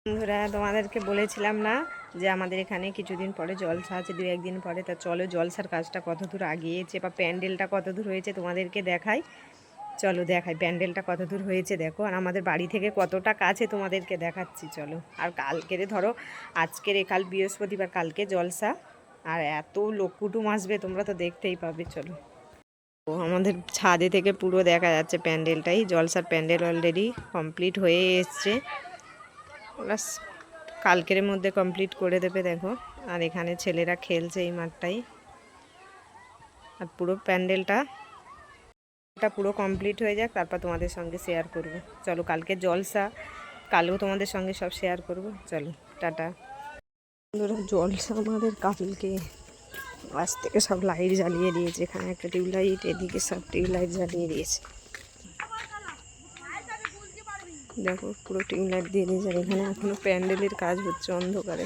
বন্ধুরা, তোমাদেরকে বলেছিলাম না যে আমাদের এখানে কিছুদিন পরে জলসা আছে, 2-1 দিন পরে। তা চলো জলসার কাজটা কত দূর আগিয়েছে বা প্যান্ডেলটা কত দূর হয়েছে তোমাদেরকে দেখাই। চলো দেখাই প্যান্ডেলটা কত দূর হয়েছে দেখো, আর আমাদের বাড়ি থেকে কতটা কাছে তোমাদেরকে দেখাচ্ছি। চলো। আর কালকেরে ধরো, আজকের কাল বৃহস্পতিবার, কালকে জলসা, আর এত লোক কুটুম আসবে তোমরা তো দেখতেই পাবে। চলো। ও আমাদের ছাদে থেকে পুরো দেখা যাচ্ছে প্যান্ডেলটাই। জলসার প্যান্ডেল অলরেডি কমপ্লিট হয়ে এসছে, ব্যাস কালকের মধ্যে কমপ্লিট করে দেবে দেখো। আর এখানে ছেলেরা খেলছে এই মাঠটাই। আর পুরো প্যান্ডেলটা পুরো কমপ্লিট হয়ে যাক, তারপর তোমাদের সঙ্গে শেয়ার করব। চলো, কালকে জলসা, কালকেও তোমাদের সঙ্গে সব শেয়ার করব। চলো, টাটা। বন্ধুরা, জলসা আমাদের কালকে। আজ থেকে সব লাইট জ্বালিয়ে দিয়েছে। এখানে একটা টিউবলাইট, এদিকে সব টিউবলাইট জ্বালিয়ে দিয়েছে। দেখো পুরো টিউবলাইট দিয়ে দিয়েছে। আর এখানে এখনো প্যান্ডেলের কাজ হচ্ছে অন্ধকারে।